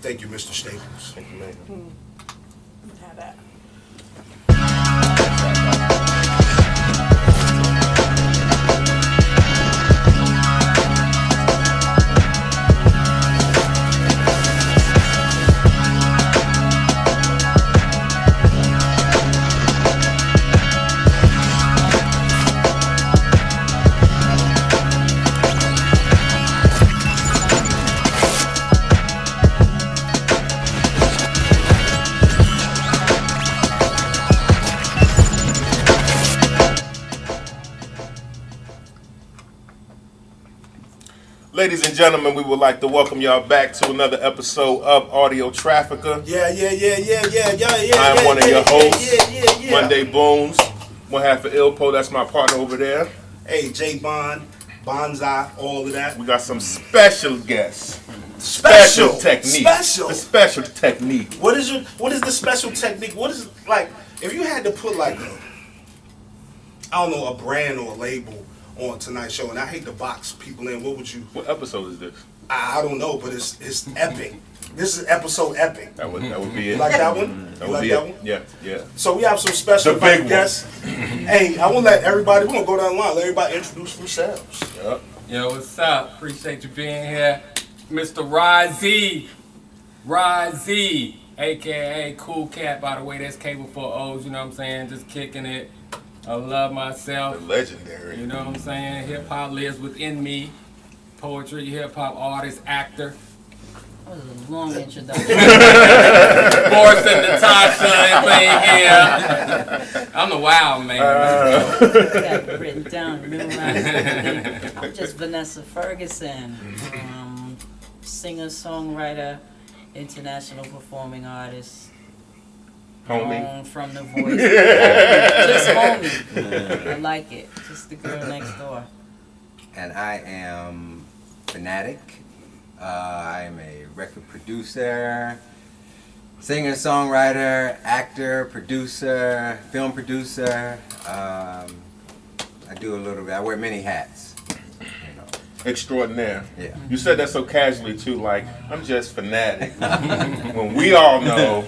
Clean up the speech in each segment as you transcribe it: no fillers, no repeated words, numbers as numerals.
Thank you, Mr. Staples. Thank you, man. Have that. Ladies and gentlemen, we would like to welcome y'all back to another episode of Audiotrafficker. Yeah. I am one of your hosts, Mundae Boones, one half of Ilpo. That's my partner over there. Hey, J Bond, Bonsai, all of that. We got some special guests. Special technique. Special. The special technique. What is the special technique? What is like if you had to put like a brand or a label on tonight's show, and I hate to box people in. What would you? What episode is this? I don't know, but it's epic. This is episode epic. That would be it. You like that one? That You would like be that it. one? Yeah. So we have some special The big one. guests. Hey, I want to let everybody. We're gonna go down the line. Let everybody introduce themselves. Yep. Yo, what's up? Appreciate you being here. Mr. Rozzi, aka Cool Cat, by the way, that's Cable for O's, you know what I'm saying? Just kicking it. I love myself. Legendary. You know what I'm saying? Hip hop lives within me. Poetry, hip hop artist, actor. That was a long introduction. Borris and Natasha, everything here. I'm the wild man. I got it written down, memorized. I'm just Vanessa Ferguson, singer, songwriter, international performing artist. Homie. Home from The Voice. Just homie. I like it. Just the girl next door. And I am Fanatic. I am a record producer, singer, songwriter, actor, producer, film producer. I do a little bit. I wear many hats. You know. Extraordinaire. Yeah. You said that so casually too, like I'm just Fanatic. When we all know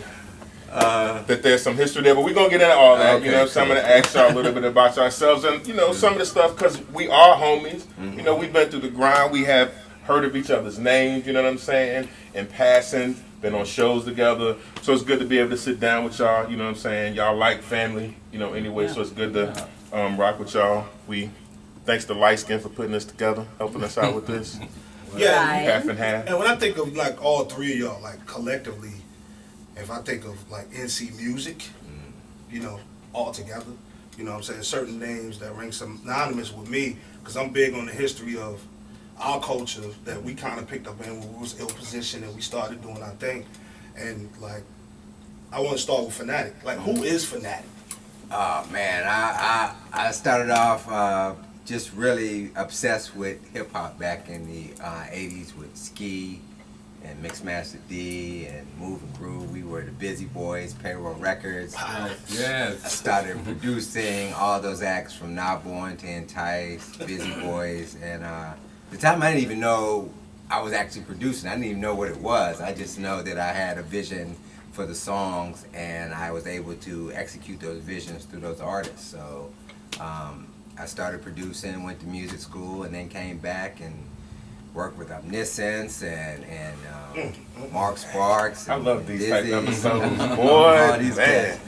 that there's some history there, but we're gonna get into all that. Okay, You know, so I'm gonna ask y'all a little bit about yourselves and some of the stuff because we are homies. Mm-hmm. You know, we've been through the grind. We have heard of each other's names. You know what I'm saying? In passing, been on shows together. So it's good to be able to sit down with y'all. You know what I'm saying? Y'all like family. Anyway. Yeah. So it's good to rock with y'all. Thanks to Light Skin for putting this together, helping us out with this. Yeah. Right. Half and half. And when I think of like all three of y'all, like collectively, if I think of like NC Music, all together, what I'm saying, certain names that ring synonymous with me, because I'm big on the history of our culture that we kind of picked up in when we was ill positioned and we started doing our thing. And like, I want to start with Fanatic. Like, who is Fanatic? Oh man, I started off just really obsessed with hip hop back in the 80s with Ski and Mixmaster D and Move and Groove. We were the Busy Boys, Payroll Records. I Yes. started producing all those acts from Not Born to Entice, Busy Boys, and the time I didn't even know I was actually producing. I didn't even know what it was. I just know that I had a vision for the songs and I was able to execute those visions through those artists. So I started producing, went to music school, and then came back and worked with Omniscience and Mark Sparks. I and love these type Dizzy. of episodes, All boy. these Man. guys.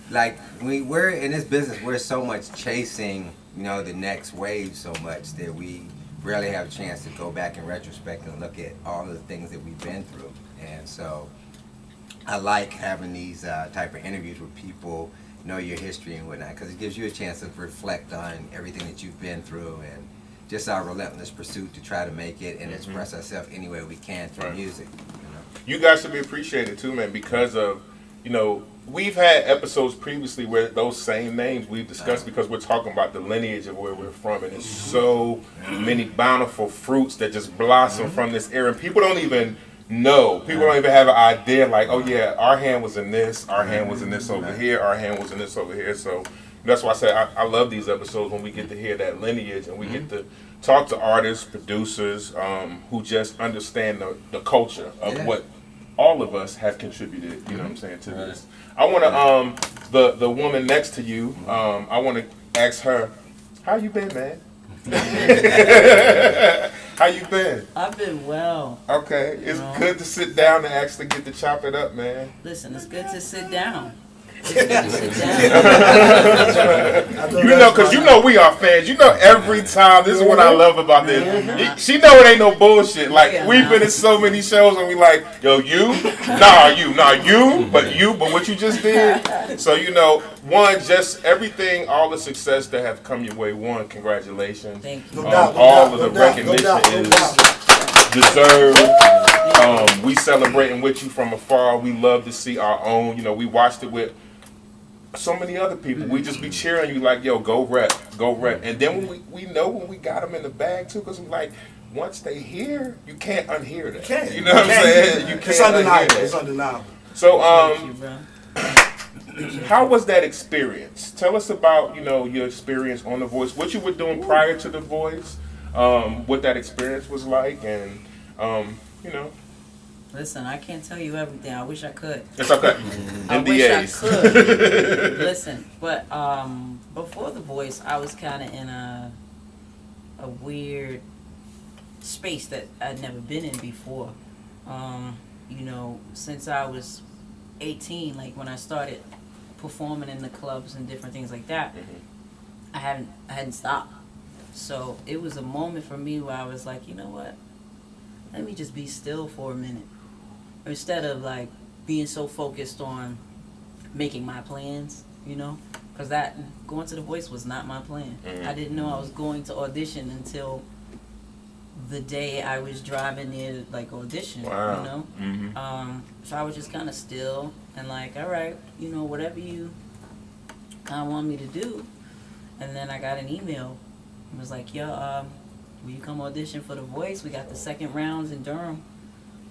Like we're in this business, we're so much chasing, the next wave so much that we rarely have a chance to go back in retrospect and look at all the things that we've been through. And so I like having these type of interviews where people know your history and whatnot, because it gives you a chance to reflect on everything that you've been through and just our relentless pursuit to try to make it and express ourselves any way we can through Right. music. You guys should be appreciated too, man, because of, we've had episodes previously where those same names we've discussed because we're talking about the lineage of where we're from, and there's so many bountiful fruits that just blossom from this era. And people don't even know. People don't even have an idea like, oh yeah, our hand was in this, our hand was in this over here, our hand was in this over here. So that's why I say I love these episodes when we get to hear that lineage and we get to talk to artists, producers, who just understand the culture of Yeah. what all of us have contributed, you know what I'm saying, to this. I want to, the woman next to you, I want to ask her, how you been, man? How you been? I've been well. Okay, it's good to sit down and actually get to chop it up, man. Listen, it's good to sit down. You know, because you know we are fans. You know every time, this is what I love about this. She know it ain't no bullshit. Like, we've been in so many shows and we like, yo, you? But what you just did. So, you know, one, just everything, all the success that have come your way. One, congratulations. Thank you. All of the recognition is deserved. We celebrating with you from afar. We love to see our own. You know, we watched it with so many other people. We just be cheering you like, yo, go rep. And then when we know when we got them in the bag too, because we like, once they hear, you can't unhear that. You know what I'm saying? You can't. It's undeniable. Unhear It's that. undeniable. So, Thank you, bro. how was that experience? Tell us about, you know, your experience on The Voice, what you were doing prior to The Voice, what that experience was like, and, you know. Listen, I can't tell you everything. I wish I could. It's okay. I wish I NDAs. could. Listen, but before The Voice, I was kind of in a weird space that I'd never been in before. You know, since I was 18, like when I started performing in the clubs and different things like that, I hadn't stopped. So it was a moment for me where I was like, you know what? Let me just be still for a minute. Instead of like being so focused on making my plans, you know, because that going to The Voice was not my plan. I didn't know I was going to audition until the day I was driving near to, like, audition. Wow. You know, so I was just kind of still and like, all right, you know, whatever you kind of want me to do. And then I got an email. It was like, yo, will you come audition for The Voice? We got the second rounds in Durham.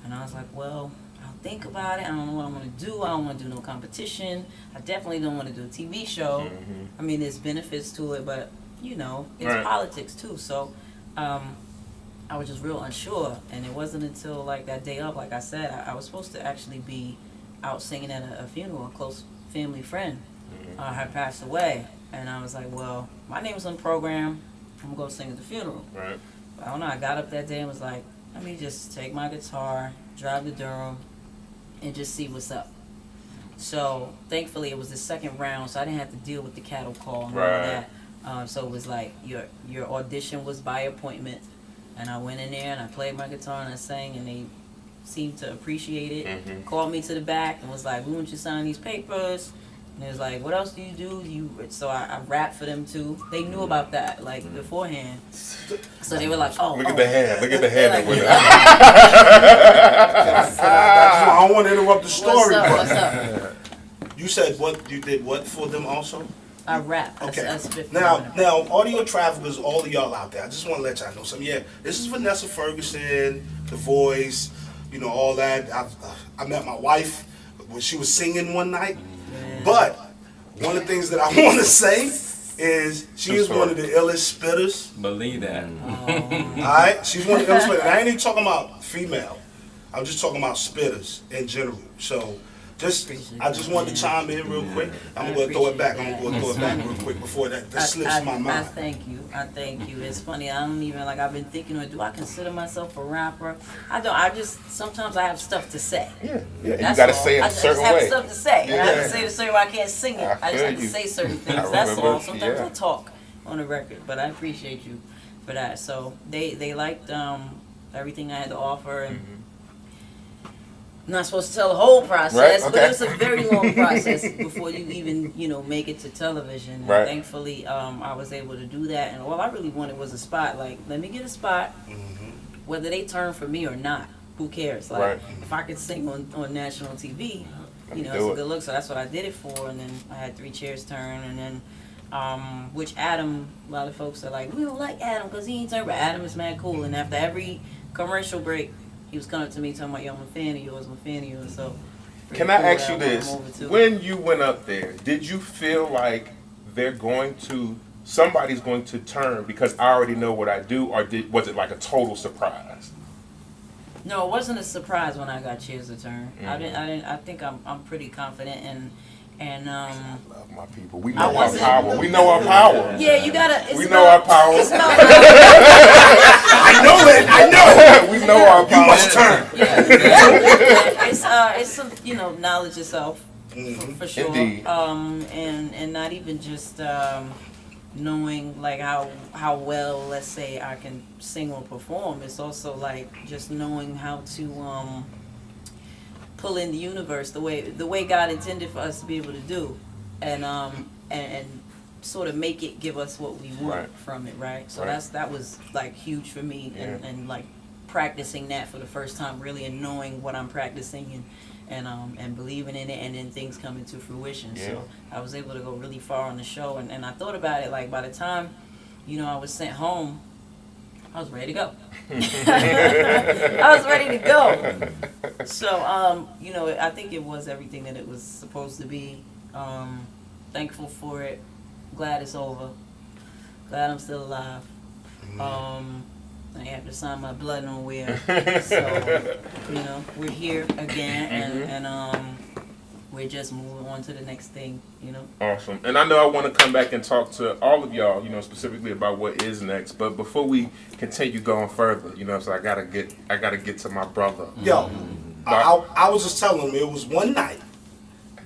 And I was like, well, I'll think about it. I don't know what I'm going to do. I don't want to do no competition. I definitely don't want to do a TV show. I mean, there's benefits to it, but, you know, it's politics too. So I was just real unsure. And it wasn't until, like, that day up, like I said, I was supposed to actually be out singing at a funeral. A close family friend had passed away. And I was like, well, my name was on the program. I'm going to sing at the funeral. Right. But I don't know. I got up that day and was like, let me just take my guitar, drive to Durham, and just see what's up. So thankfully it was the second round, so I didn't have to deal with the cattle call and all of that. So it was like your audition was by appointment, and I went in there and I played my guitar and I sang, and they seemed to appreciate it. Called me to the back and was like, we want you to sign these papers. And it was like, what else do you do? So I rapped for them too. They knew about that, like, beforehand. So they were like, oh. Look at the hand. Look at the hand. Like, I don't want to interrupt the story. What's up? You said what? You did what for them also? I rap. Okay. I spit Now, for Audiotraffickers, all of y'all out there, I just want to let y'all know something. Yeah, this is Vanessa Ferguson, The Voice, you know, all that. I met my wife when she was singing one night. But one of the things that I want to say is she is one of the illest spitters. Believe that. Alright? She's one of the illest spitters. And I ain't even talking about female. I'm just talking about spitters in general. So I just wanted to chime in real quick. I'm going to throw it back. Real quick before that slips my mind. I thank you. It's funny. I don't even, like, I've been thinking, do I consider myself a rapper? I don't. I just, sometimes I have stuff to say. Yeah. You That's got to all. say it a certain way. I just have stuff to say. Yeah. And I have to say it a certain way. I can't sing it. I just have to say certain things. That's all. Sometimes I talk on the record, but I appreciate you for that. So they liked everything I had to offer, and I'm not supposed to tell the whole process, but it's a very long process before you even, you know, make it to television. And thankfully, I was able to do that. And all I really wanted was a spot. Like, let me get a spot, whether they turn for me or not. Who cares? Like, if I could sing on national TV, you know, it's a good look. So that's what I did it for. And then I had 3 chairs turn. And then, which Adam, a lot of folks are like, we don't like Adam because he ain't turned. But Adam is mad cool. And after every commercial break, he was coming to me talking about, yo, I'm a fan of yours, So, can I ask you this? When you went up there, did you feel like somebody's going to turn because I already know what I do, or was it like a total surprise? No, it wasn't a surprise when I got Cheers to Turn. I think I'm pretty confident and I love my people. We know our power. We know our power. Yeah, you gotta. We know our power. I know it. I know. We know our power. You must turn. It's some knowledge yourself for sure. Indeed. And not even just knowing like how well, let's say, I can sing or perform. It's also like just knowing how to pull in the universe the way God intended for us to be able to do, and sort of make it give us what we want from it, right? So that was like huge for me, and like practicing that for the first time, really, and knowing what I'm practicing and believing in it, and then things coming to fruition. Yeah. So I was able to go really far on the show, and I thought about it like by the time, I was sent home, I was ready to go. I was ready to go. So, I think it was everything that it was supposed to be. Thankful for it. Glad it's over. Glad I'm still alive. I have to sign my blood nowhere. So, we're here again, and we're just moving on to the next thing, Awesome. And I know I want to come back and talk to all of y'all, specifically about what is next. But before we continue going further, so I gotta get to my brother. Yo, I was just telling him it was one night,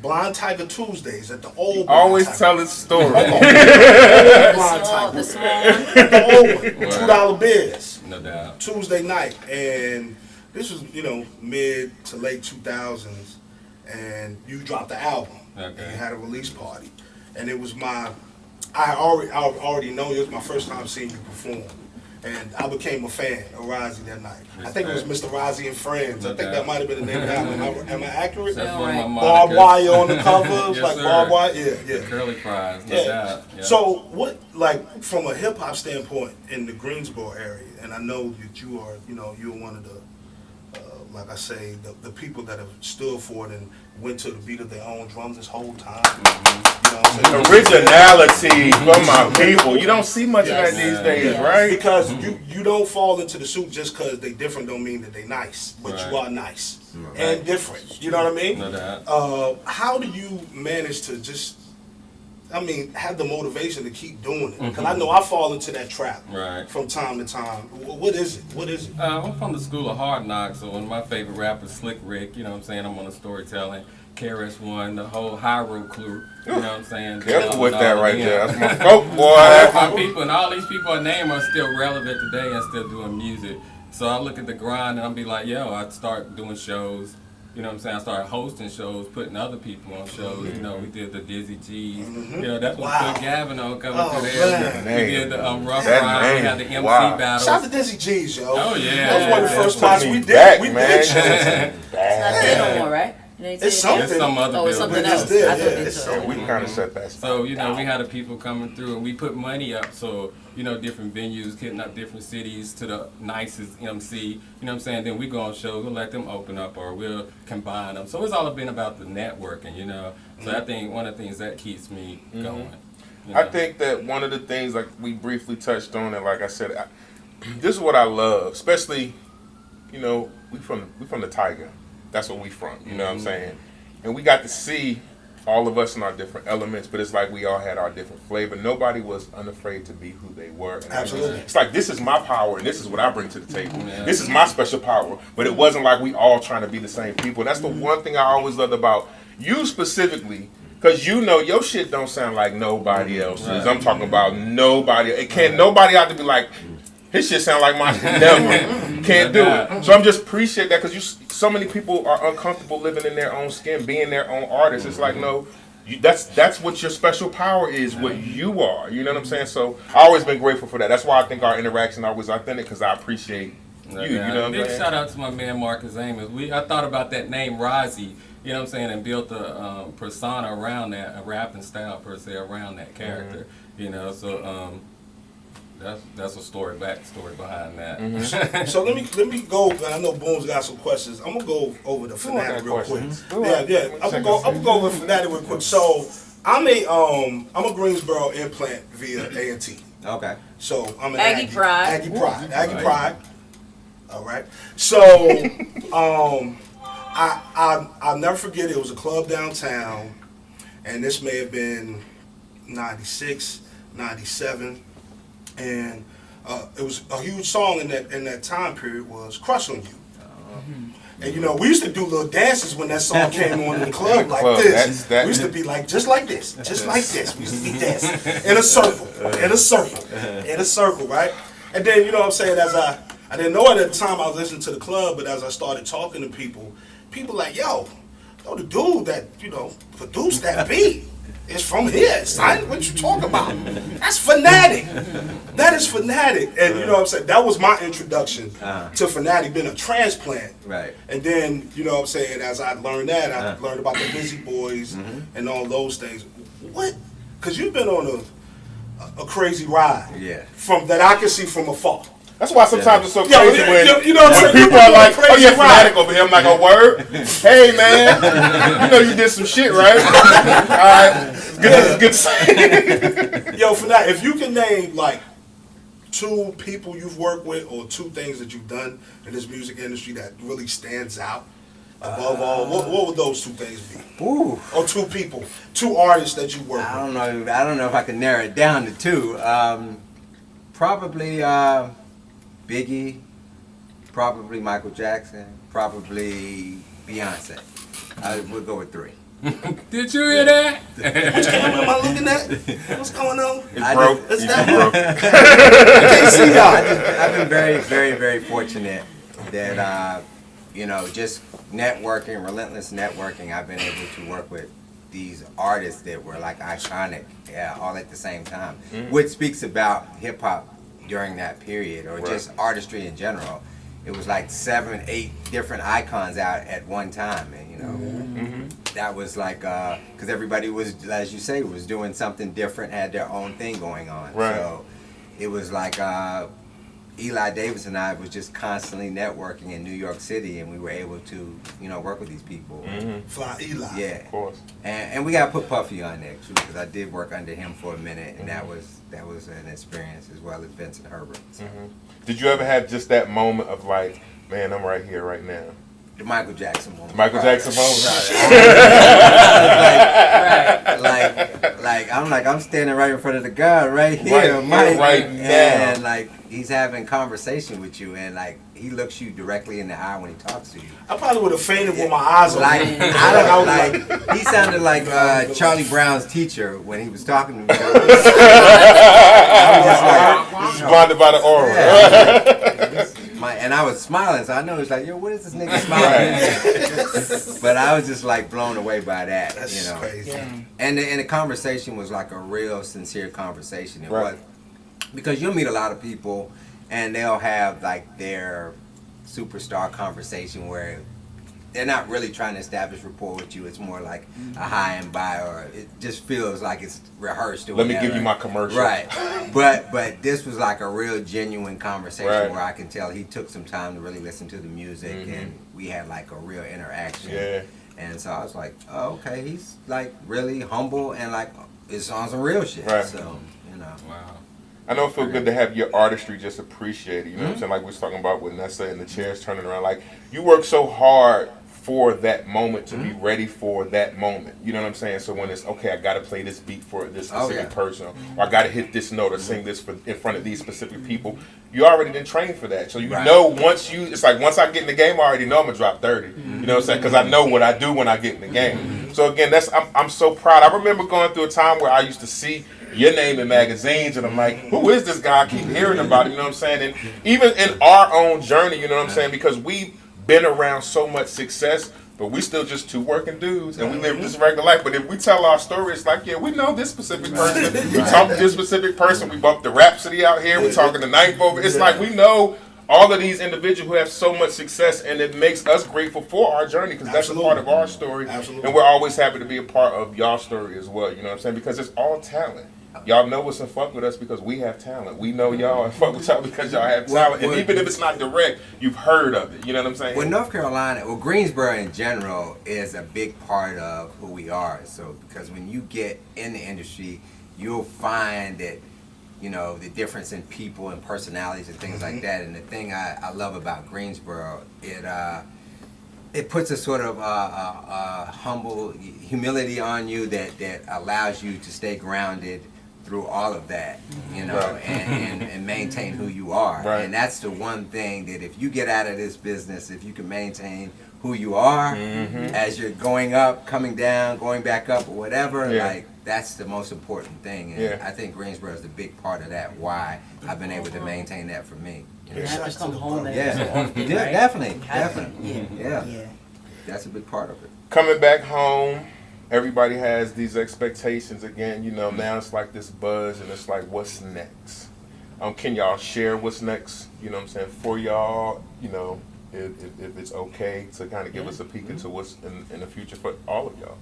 Blind Tiger Tuesdays at the old. Always tell his story. Blind Tiger. The small one. The old one, $2 bills. No doubt. Tuesday night, and this was mid to late 2000s, and you dropped the album. Okay. And you had a release party, and it was I already know it was my first time seeing you perform, and I became a fan of Rozzi that night. I think it was Mr. Rozzi and Friends. I think that might have been the name of the album. Am I accurate? That's one of my Barbed monikers. wire on the cover, it was Yes, like sir. barbed wire. Yeah. Curly fries, no Yeah. doubt. Yeah. So what, like, from a hip hop standpoint in the Greensboro area, and I know that you are, you're one of the, like I say, the people that have stood for it and went to the beat of their own drums this whole time. You know what I'm saying? Originality from my people. You don't see much of that these days, right? Because you don't fall into the suit just because they different don't mean that they nice, but you are nice and different. You know what I mean? No doubt. How do you manage to just, have the motivation to keep doing it? Because I know I fall into that trap from time to time. What is it? I'm from the school of hard knocks, so one of my favorite rappers, Slick Rick, I'm saying, I'm on the storytelling, KRS-One, the whole Hyrule crew, what I'm saying? Careful with that right there. That's my folk, boy. My people, and all these people I name are still relevant today and still doing music. So I look at the grind and I'll be like, I start doing shows. I started hosting shows, putting other people on shows. We did the Dizzy G's. That's what put Gavin on coming through there. We did the Rough Ride. We had the MC battles. Shout out to Dizzy G's, yo. Oh, yeah. That was one of the first spots we did. Back, we man. did. It's not there no more, right? It's something. It's some other Oh, it's building. something else. there, I thought yeah. they It's took it. We kind of set that. So, we had the people coming through, and we put money up. So, different venues, hitting up different cities to the nicest MC. Then we go on shows, we'll let them open up, or we'll combine them. So it's all been about the networking, So I think one of the things that keeps me going. I think that one of the things, like we briefly touched on, and like I said, this is what I love, especially, we from the Tiger. That's what we from. You know what I'm saying? And we got to see all of us in our different elements, but it's like we all had our different flavor. Nobody was unafraid to be who they were. And Absolutely. It's like, this is my power, and this is what I bring to the table. This is my special power. But it wasn't like we all trying to be the same people. And that's the one thing I always loved about you specifically, because your shit don't sound like nobody else's. I'm talking about nobody. It can't nobody out to be like, his shit sound like mine. Never. Can't do it. So I'm just appreciate that, because so many people are uncomfortable living in their own skin, being their own artists. It's like, no, that's what your special power is, what you are. You know what I'm saying? So I always been grateful for that. That's why I think our interaction always authentic, because I appreciate you. You know what I'm Big saying? shout out to my man Marcus Amos. I thought about that name Rozzi, and built a persona around that, a rapping style per se around that character. So that's a backstory behind that. So let me go. And I know Boone's got some questions. I'm gonna go over the Fanatic real quick. Yeah. I'm gonna go over Fanatic real quick. So I'm a Greensboro implant via A&T. Okay. So I'm an Aggie Pride. Aggie Pride. All right. So, I'll never forget it was a club downtown, and this may have been 96, 97, and it was a huge song in that time period was "Crush on You." And you know, we used to do little dances when that song came on in the club like this. We used to be like, just like this, just like this. We used to be dancing in a circle, in a circle, in a circle, right? And then, you know what I'm saying, as I didn't know it at the time I was listening to the club, but as I started talking to people like, yo, the dude that, you know, produced that beat is from here, son. What you talking about? That's Fanatic. That is Fanatic. And you know what I'm saying? That was my introduction to Fanatic, being a transplant. Right. And then, you know what I'm saying, as I learned that, I learned about the Busy Boys and all those things. What? Because you've been on a crazy ride. Yeah. From that I can see from afar. That's why sometimes it's so crazy you know what I'm saying? people are like, oh yeah, Fanatic over here. I'm like, oh word? Hey man, you know you did some shit, right? Alright, it's good to say. Yo, Fanatic, if you can name like 2 people you've worked with or 2 things that you've done in this music industry that really stands out above all, what would those 2 things be? Ooh. Or 2 people, 2 artists that you work with? I don't know if I can narrow it down to 2. Probably Biggie, probably Michael Jackson, probably Beyonce. I would go with 3. Did you hear that? Which camera am I looking at? What's going on? It's broke. It's that broke. I can't see y'all. I've been very, very, very fortunate that, you know, just networking, relentless networking, I've been able to work with these artists that were like iconic, all at the same time, which speaks about hip hop during that period, or just artistry in general. It was like 7, 8 different icons out at one time, and you know, that was like, because everybody was, as you say, was doing something different, had their own thing going on. Right. So it was like Eli Davis and I was just constantly networking in New York City, and we were able to, you know, work with these people. Fly Eli. Yeah. Of course. And we got to put Puffy on there too, because I did work under him for a minute, and that was an experience, as well as Vincent Herbert. So. Did you ever have just that moment of like, man, I'm right here, right now? The Michael Jackson moment. Michael Jackson moment. I'm standing right in front of the guy right here, Mike, right now, and like he's having conversation with you, and like he looks you directly in the eye when he talks to you. I probably would have fainted with my eyes open. He sounded like Charlie Brown's teacher when he was talking to me. I was just like, blinded by the aura. and I was smiling, so I know it's like, yo, what is this nigga smiling? But I was just like blown away by that. That's, you know, crazy. Yeah. And the conversation was like a real sincere conversation. It was, because you'll meet a lot of people and they'll have like their superstar conversation where they're not really trying to establish rapport with you. It's more like a high and by, or it just feels like it's rehearsed. Or Let whatever. me give you my commercial. Right. But this was like a real genuine conversation where I can tell he took some time to really listen to the music, and we had like a real interaction. Yeah. And so I was like, oh, okay, he's like really humble and like it's on some real shit. Right. So, you know. Wow. I know it feels good to have your artistry just appreciated. You know what I'm saying? Like we was talking about with Nessa and the chairs turning around. Like you work so hard for that moment to be ready for that moment. You know what I'm saying? So when it's, okay, I got to play this beat for this specific person, or I got to hit this note or sing this in front of these specific people, you already been trained for that. So you know once I get in the game, I already know I'm going to drop 30. You know what I'm saying? Because I know what I do when I get in the game. So again, I'm so proud. I remember going through a time where I used to see your name in magazines, and I'm like, who is this guy? I keep hearing about it, you know what I'm saying? And even in our own journey, you know what I'm saying? Because we've been around so much success, but we still just 2 working dudes, and we live this regular life. But if we tell our story, it's like, yeah, we know this specific person. We talk to this specific person. We bumped the Rhapsody out here. We're talking the Ninth over. It's like we know all of these individuals who have so much success, and it makes us grateful for our journey, because that's a part of our story. Absolutely. And we're always happy to be a part of y'all story as well, you know what I'm saying? Because it's all talent. Y'all know us and fuck with us because we have talent. We know y'all and fuck with y'all because y'all have talent. And even if it's not direct, you've heard of it. You know what I'm saying? Well, North Carolina, Greensboro in general is a big part of who we are. So, because when you get in the industry, you'll find that you know, the difference in people and personalities and things like that. And the thing I love about Greensboro, it puts a sort of humble humility on you that allows you to stay grounded through all of that, you know, and maintain who you are. Right. And that's the one thing that if you get out of this business, if you can maintain who you are as you're going up, coming down, going back up, or whatever, like that's the most important thing. And I think Greensboro is a big part of that. Why I've been able to maintain that for me. You have to come home so often, Yeah, right? definitely. Yeah. That's a big part of it. Coming back home, everybody has these expectations again. You know, now it's like this buzz, and it's like, what's next? Can y'all share what's next? You know what I'm saying, for y'all? You know, if it's okay to kind of give us a peek into what's in the future for all of y'all.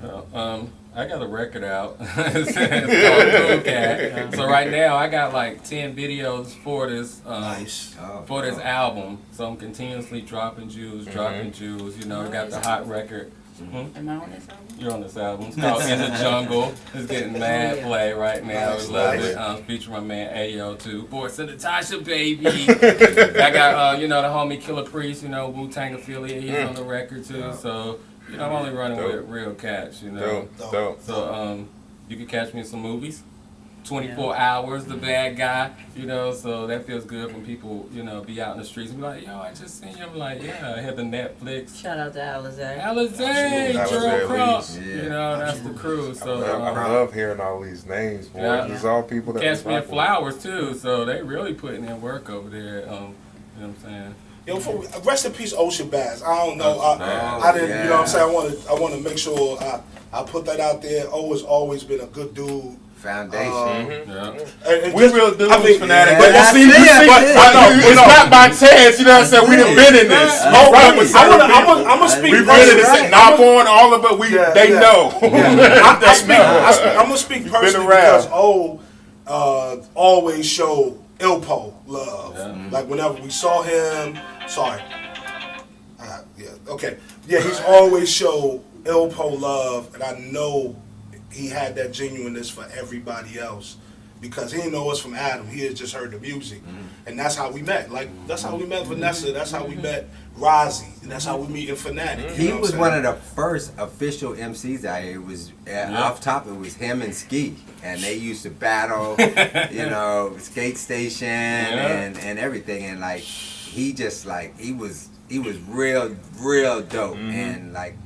Well, I got a record out. It's called Cool Cat. So right now I got like 10 videos for this for this album. So I'm continuously dropping jewels, You know, I got the hot record. Am I on this album? You're on this album. It's called In the Jungle. It's getting mad play right now. We love it. Featuring my man Ayo too. Borris and Natasha, baby. I got you know, the homie Killer Priest, you know, Wu-Tang affiliate. He's on the record too. So you know, I'm only running with real cats, you know. Dope. So you can catch me in some movies. 24 hours, the bad guy, you know, so that feels good when people, you know, be out in the streets and be like, yo, I just seen you. I'm like, yeah, I had the Netflix. Shout out to Alizé. Alizé, Gerald Cross. You know, that's the crew. So I love hearing all these names, boy. Yeah. It's all people that catch me in Flowers too, so they really putting in work over there. You know what I'm saying? Yo, rest in peace, Ocean Bass. I don't know. I didn't. You know what I'm saying? I want to make sure I put that out there. O has always been a good dude. Foundation. And we real dudes, Fanatic. But I know it's not by chance. You know what I'm saying? We done been in this. I'm gonna speak. We've been in this. Not on all of it. They know. I'm gonna speak personally because O always showed Ilpo love. Like whenever we saw him. Sorry. He's always showed Ilpo love, and I know he had that genuineness for everybody else because he didn't know us from Adam. He had just heard the music, and that's how we met. Like that's how we met Vanessa. That's how we met Rozzi, and that's how we meet in Fanatic. He was one of the first official MCs out here. It was off top. It was him and Ski, and they used to battle. You know, Skate Station and everything, and like he just like he was real dope, and like.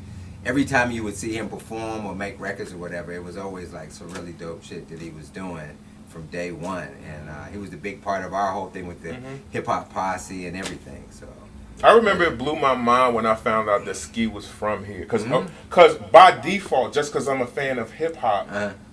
Every time you would see him perform or make records or whatever, it was always like some really dope shit that he was doing from day one. And he was a big part of our whole thing with the hip-hop posse and everything. So I remember it blew my mind when I found out that Ski was from here. Because by default, just because I'm a fan of hip-hop,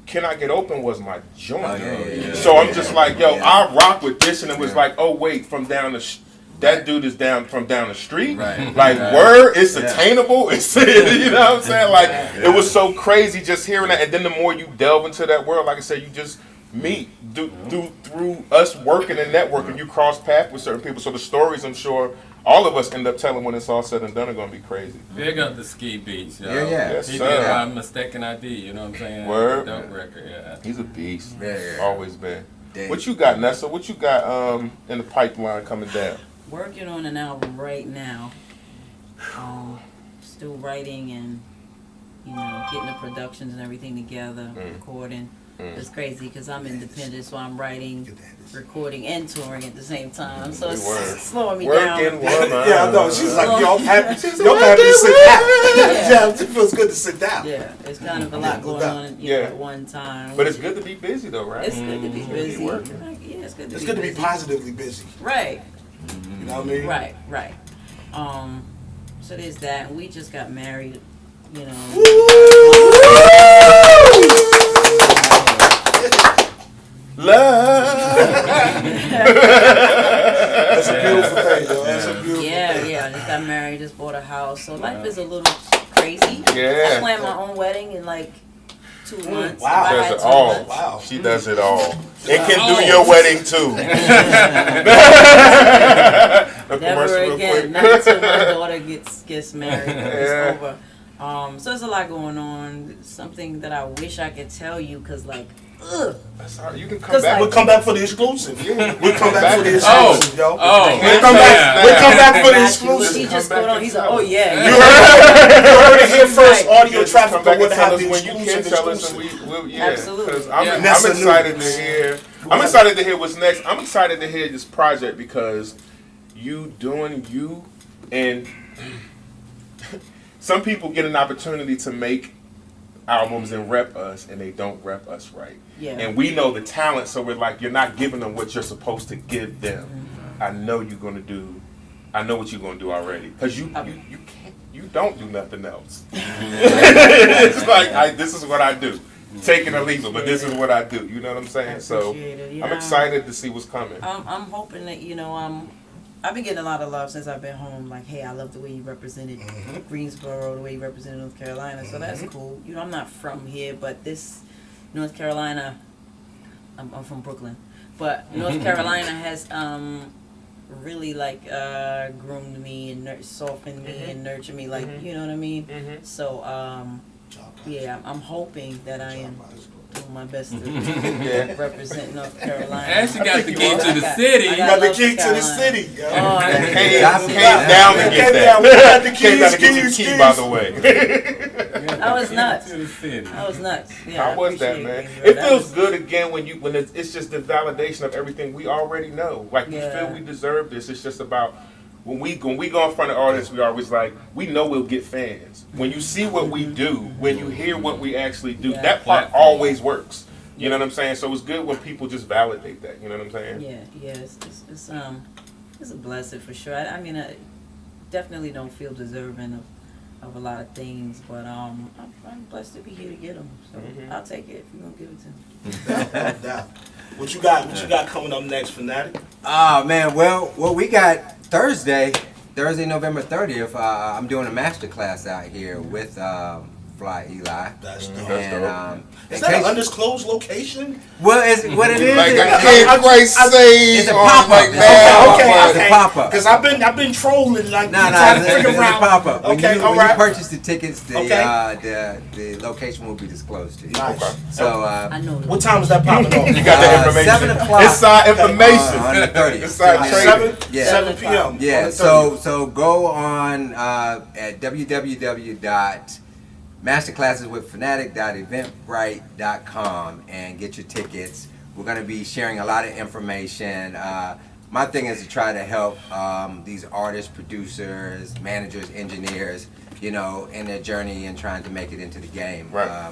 Can I Get Open was my joint. So I'm just like, yo, I rock with this. And it was like, oh, wait, from down the that dude is from down the street. Like, word, it's attainable. It's, you know what I'm saying? Like, it was so crazy just hearing that. And then the more you delve into that world, like I said, you just meet through us working and networking. You cross paths with certain people. So the stories, I'm sure, all of us end up telling when it's all said and done are going to be crazy. Big up the Ski Beats, yo. Yes, he sir. did my Mistaken ID, you know what I'm saying? Word. Dope record, He's a beast. Always been. What you got, Nessa? What you got in the pipeline coming down? Working on an album right now. Still writing and, you know, getting the productions and everything together, recording. It's crazy because I'm independent, so I'm writing, recording, and touring at the same time. So it's slowing me down. Yeah, I know. She's like, yo, I'm happy to sit down. It feels good to sit down. Yeah, it's kind of a lot going on at one time. But it's good to be busy, though, right? It's good to be busy. It's good to be positively busy. Right. You know what I mean? Right. So there's that. We just got married, you know. Love. That's a beautiful thing, though. That's a beautiful thing. Yeah. Just got married, just bought a house. So life is a little crazy. Yeah. I planned my own wedding in like 2 months. Wow. Does it all. Wow. She does it all. It can do your wedding too. Never again. Not until my daughter gets married. It's over. So there's a lot going on. Something that I wish I could tell you, cause like, ugh. That's all right. You can come 'Cause, back. like- We'll come back for the exclusive. Yeah. We'll come back for the Oh. exclusive, yo. Oh, We'll come back. We'll come back for the He exclusive. just come go back on. He's and like, oh tell yeah. You heard it here first. Right. Audio Just come Trafficker back would and tell have us the when you can exclusive. tell us, and we'll yeah. Absolutely. 'Cause Yeah. I'm Nessa excited News. to hear. I'm excited to hear what's next. I'm excited to hear this project because you doing you, and some people get an opportunity to make albums and rep us, and they don't rep us right. Yeah. And we know the talent, so we're like, you're not giving them what you're supposed to give them. I know you're gonna do. I know what you're gonna do already, because you can't. You don't do nothing else. It's like this is what I do. Take it or leave it, but this is what I do. You know what I'm saying? So appreciate it. I'm Yeah. excited to see what's coming. I'm hoping that I've been getting a lot of love since I've been home. Like, hey, I love the way you represented Greensboro, the way you represented North Carolina. So that's cool. I'm not from here, but this North Carolina, I'm from Brooklyn, but North Carolina has really like groomed me and softened me and nurtured me. Like, you know what I mean? So yeah, I'm hoping that I am doing my best to represent North Carolina. And she got the key I to the got- city. I You got the love key to the Carolina. city, yo. Oh, I Came appreciate it. down to get that. We got the Came down to get keys, your key, by the way. I was nuts. To the city. I was nuts. Yeah, How I was that, appreciate man? Greensboro. It That feels was- good again when it's just the validation of everything we already know. Like we Yeah. feel we deserve this. It's just about when we go in front of artists, we always like we know we'll get fans. When you see what we do, when you hear what we actually do, Yeah. that part always works. You know what I'm saying? So it's good when people just validate that. You know what I'm saying? Yeah, it's a blessing for sure. I mean, I definitely don't feel deserving of a lot of things, but I'm blessed to be here to get them. So I'll take it if you're gonna give it to me. No doubt. What you got coming up next, Fanatic? Oh man, well we got Thursday, November 30th. I'm doing a master class out here with Fly Eli. That's dope. And Is in that an case- undisclosed location? Well, what it is? Like I is- can't quite say it's a on pop-up. like It's that. Okay, It's a pop-up. Because I've been trolling, like No, trying to it's figure a out. pop-up. When Okay, you all right. purchase the tickets, Okay. the location will be disclosed to you. Nice. Okay. So I know What time is that popping on? You got the information. 7 o'clock. Inside information. on the 30th. Inside trading. 7 Yeah. 7 p.m. on Yeah, the so go on at www.masterclasseswithfanatic.eventbrite.com and get your tickets. We're going to be sharing a lot of information. My thing is to try to help these artists, producers, managers, engineers, in their journey and trying to make it into the game. Right.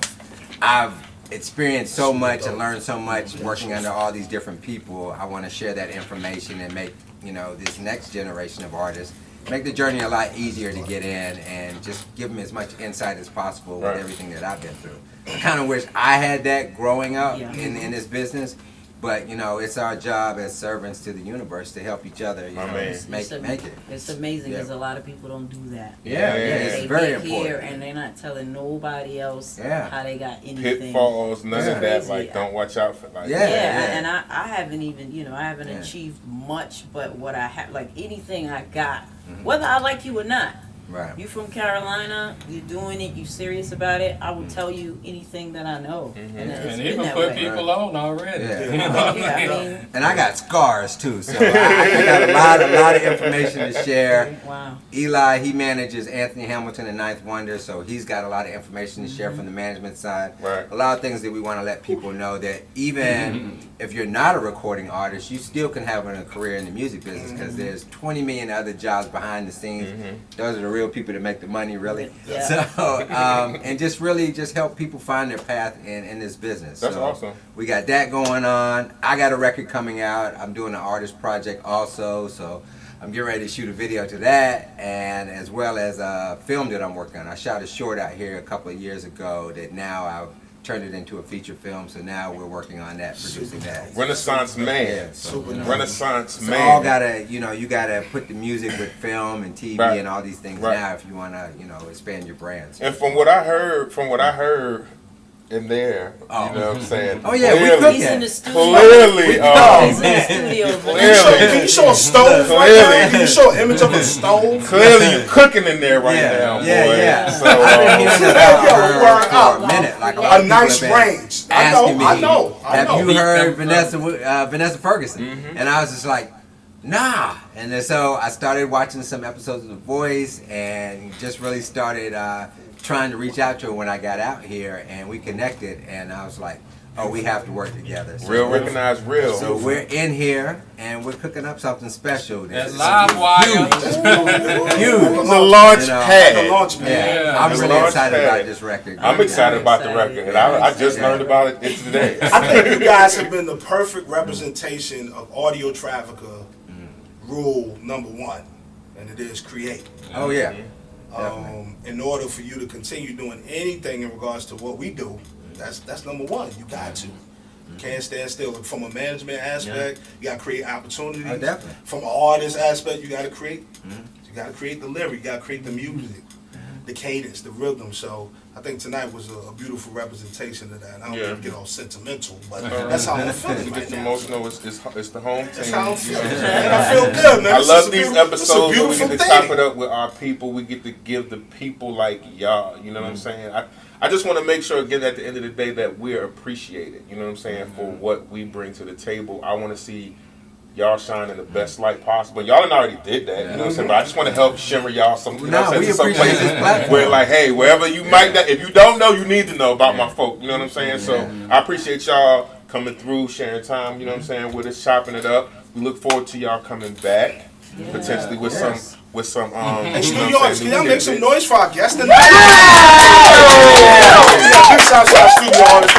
I've experienced so much and learned so much working under all these different people. I want to share that information and make this next generation of artists make the journey a lot easier to get in and just give them as much insight as possible Right. with everything that I've been through. I kind of wish I had that growing up Yeah. in this business, but it's our job as servants to the universe to help each other. My man. Make it. It's amazing Yeah. because a lot of people don't do that. Yeah, it's They very get here important. and they're not telling nobody else Yeah. how they got anything. Pitfalls, none of that. Crazy. Like, don't watch out for like. Yeah. And I haven't even, I haven't Yeah. achieved much, but what I have, like anything I got, whether I like you or not, Right. you from Carolina, you're doing it, you serious about it, I will tell you anything that I know. And it's And been even that put way. people on already. Yeah. Yeah, I mean, And I got scars too, so I got a lot of information to share. wow. Eli, he manages Anthony Hamilton and Ninth Wonder, so he's got a lot of information to share from the management side. Right. A lot of things that we want to let people know that even if you're not a recording artist, you still can have a career in the music business because there's 20 million other jobs behind the scenes. Those are the real people that make the money, really. Yeah. So, and just really just help people find their path in this business. That's So awesome. we got that going on. I got a record coming out. I'm doing an artist project also, so I'm getting ready to shoot a video to that, and as well as a film that I'm working on. I shot a short out here a couple of years ago that now I've turned it into a feature film, so now we're working on that, producing that. Renaissance man. So, Renaissance so man. all gotta, you gotta put the music with film and TV Right. and all these things Right. now if you wanna, expand your brands. And from what I heard, in there. You know what I'm saying? Oh yeah, we Clearly. cook He's in the it. studio. Clearly, He's in the studio. Can you show a stove right now? Can you show an image of a stove? Clearly, you cooking in there right now, boy. Yeah. So, I've been hearing about word her up. for a minute. Like A nice range. I know. Have you heard Vanessa Ferguson? And I was just like, nah. And then so I started watching some episodes of The Voice and just really started trying to reach out to her when I got out here, and we connected, and I was like, oh, we have to work together. So real recognize real. So we're in here and we're cooking up something special. That's live wire. Huge. The launch pad. The launch pad. Yeah, I'm really launch excited pad. about this record. I'm excited about the record, and I just learned about it today. I think you guys have been the perfect representation of Audiotrafficker rule number 1, and it is create. Oh yeah. In order for you to continue doing anything in regards to what we do, that's number 1. You got to. You can't stand still. From a management aspect, you got to create opportunities. Oh, definitely. From an artist aspect, you got to create. You got to create the lyric. You got to create the music, the cadence, the rhythm. So I think tonight was a beautiful representation of that. I don't want to get all sentimental, but that's how I'm feeling right It's now. emotional. It's the home team. That's how I'm feeling. And I feel good, man. I This love is a these beautiful- this is a episodes where we beautiful get to thing. chop it up with our people. We get to give the people like y'all. You know what I'm saying? I just want to make sure, again, at the end of the day, that we're appreciated. You know what I'm saying? For what we bring to the table. I want to see y'all shine in the best light possible. Y'all done already did that. You know what I'm saying? But I just want to help shimmer y'all some. You know what I'm we saying? Some appreciate places this platform. where, like, hey, wherever you might not, if you don't know, you need to know about my folk. You know what I'm saying? So I appreciate y'all coming through, sharing time. You know what I'm saying? With us, chopping it up. We look forward to y'all coming back, potentially with some. With some, Hey, you know studio what I'm audience, saying, can y'all new make some tidbits. noise for our guests tonight? Big shout out to our studio audience.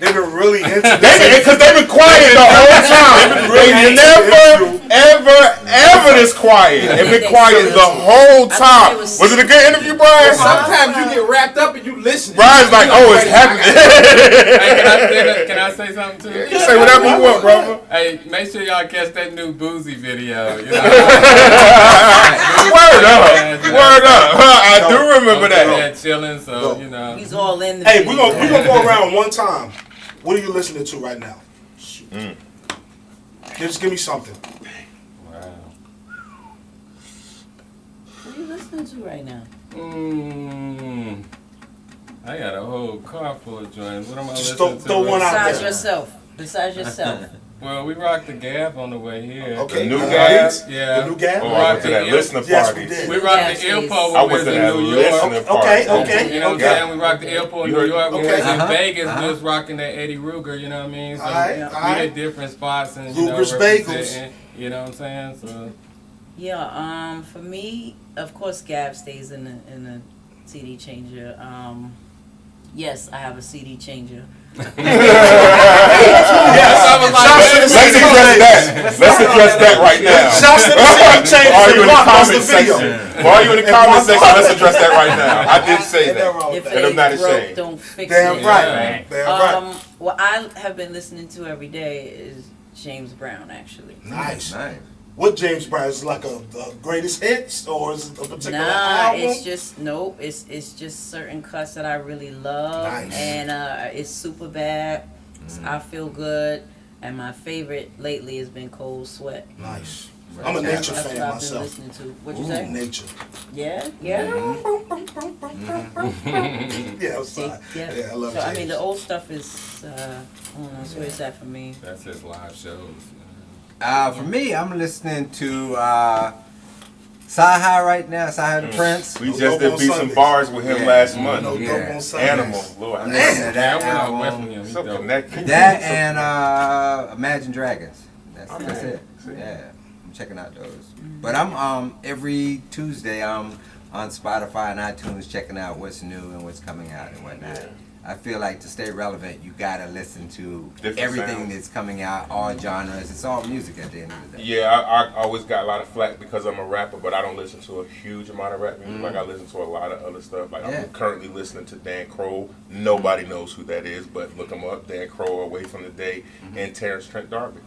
They've been really into this. Because they've been quiet the whole time. They never this quiet. They've been quiet the whole time. Was it a good interview, Brian? Sometimes you get wrapped up and you listen. Brian's like, oh, it's happening. Hey, can I say something too? You say whatever you want, brother. Hey, make sure y'all catch that new Boozy video. You know? Word up. I do remember that. Chilling, so you know. He's all in the Hey, video. we're gonna go around one time. What are you listening to right now? Just give me something. Wow. What are you listening to right now? I got a whole car full of joints. What am I Just listening to? throw one out Besides there. yourself. Besides yourself. Well, we rocked the Gap on the way here. Okay. The new Gab? Yeah. The new Gab? Oh, I went to that listener Yes, party. we did. We rocked Yes, the please. airport I when we went was to in that New York. listener party. Okay. You know what I'm saying? We rocked the airport in You New heard- York. When we okay. was in Vegas, we was rocking that Eddie Ruger, you know what I mean? So Alright. we hit different spots and, you know, Ruger's representing, you know what I'm saying? So Yeah, for me, of course, Gab stays in the CD changer. Yes, I have a CD changer. Let's address that right now. Shouts to the CD changer. While you in the Watch comment the video. section, while you in the comment section, let's address that right now. I did say that. If And I'm not it ain't broke, ashamed. don't fix Damn it. right. Damn right. What I have been listening to every day is James Brown, actually. Nice. Nice. What James Brown is like a greatest hits, or is it a particular Nah, album? it's just it's just certain cuts that I really love, Nice. and it's super bad. I feel good, and my favorite lately has been Cold Sweat. Nice. I'm a nature That's fan what I've been myself. listening to. What'd you Ooh, say? nature. Yeah, yeah. Yeah, I'm sorry. Yeah. Yeah, I love So I James. mean, the old stuff is I don't know. It's where it's at for me. that's his live shows. For me, I'm listening to Sci-Hi right now, Sci-Hi the Prince. We No just dope did on beat some Sundays. bars with him Yeah. last month. No Yeah. dope on Sundays. Animal, Lord. I'm listening to Yeah, I that went out west album. with him. He So dope. connected. That and Imagine Dragons. That's it. Yeah, I'm checking out those. But I'm every Tuesday I'm on Spotify and iTunes checking out what's new and what's coming out and whatnot. I feel like to stay relevant, you gotta listen to Different everything sounds. that's coming out, all genres. It's all music at the end of the day. Yeah, I always got a lot of flack because I'm a rapper, but I don't listen to a huge amount of rap music. Like I listen to a lot of other stuff. Like Yeah. I'm currently listening to Dan Crow. Nobody knows who that is, but look him up. Dan Crow, Away from the Day, and Terrence Trent D'Arby.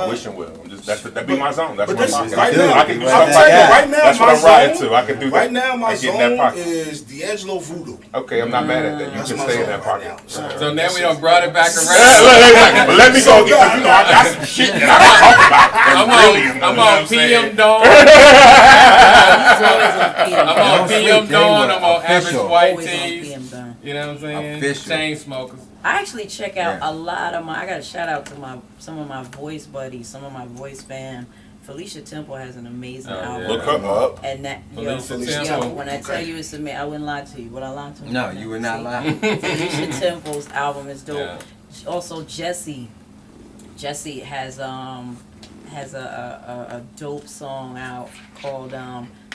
Wishing well. That'd be my zone. That's But my this pocket. right now, I can do I'm something telling like you, that. right now, That's what my I'm riding zone- to. I can do that. Right now, my and get in that zone pocket. is D'Angelo Voodoo. Okay, I'm not mad at that. You That's can my stay in zone that right pocket. now. So now we done brought it back around. But let me go get, you know, I got some shit that I can talk about. I'm on PM Dawn. I'm on PM Dawn. I'm on Average White Always on Tees. PM Dawn. You know what I'm saying? Official. Chain smokers. I actually check out Yeah. a lot of I got to shout out to some of my voice buddies, some of my voice fam. Felicia Temple has an amazing album. Look her up. And that, Felicia yo, Temple. when I tell you it's amazing, I wouldn't lie to you. Would I lie to you? No, you were not lying. Felicia Temple's album is dope. Yeah. Also, Jesse has a dope song out called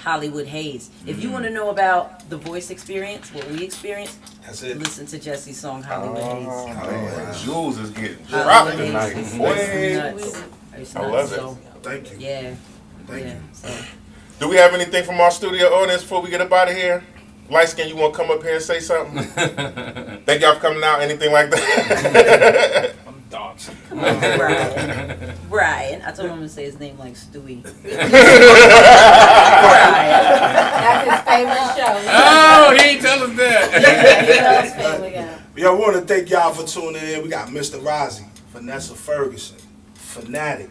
Hollywood Haze. If you want to know about the voice experience, what we experienced, That's it. listen to Jesse's song Hollywood Haze. Jules is getting Hollywood dropped tonight. Haze. Boy. It's nuts. It's I nuts. love it. So, Thank you. yeah. Thank Yeah. you. So. Do we have anything from our studio audience before we get up out of here? Light skin, you want to come up here and say something? Thank y'all for coming out. Anything like that? Brian. I told him to say his name like Stewie. Brian. That's his favorite show. Oh, he ain't tell us that. He loves Family Guy. Yo, we want to thank y'all for tuning in. We got MR.Rozzi, Vanessa Ferguson, Fanatic.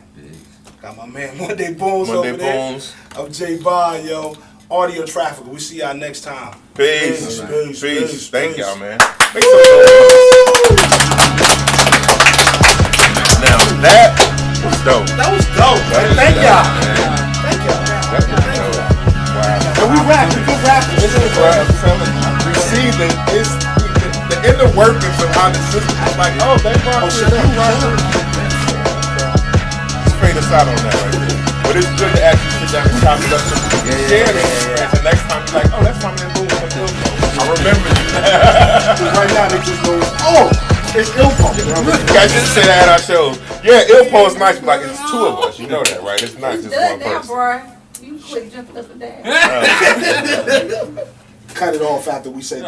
Got my man Mundae Boones over Mundae there. Boones. I'm J Bond, yo. Audiotrafficker. We see y'all next time. Peace. Peace. Peace. Thank Peace. y'all, man. Make some noise. Now, that was dope. That was dope, man. Thank y'all. Thank y'all. That was dope. Wow. And we rapping. We rapping. This is what I'm telling you. We see the inner workings of how the system is like, oh, they brought shit, it up. Straight us out on that right there. But it's good to actually sit down and chop it up so we can share it. And the next time you're like, oh, that's my man Boones from Ilpo. I remember you. Right now they just go, oh, it's Ilpo. Guys just say that at our shows. Yeah, Ilpo is nice, but like it's two of us. You know that, right? It's not It's just good one now, person. bro. You quit jumping up and down. Cut it off after we say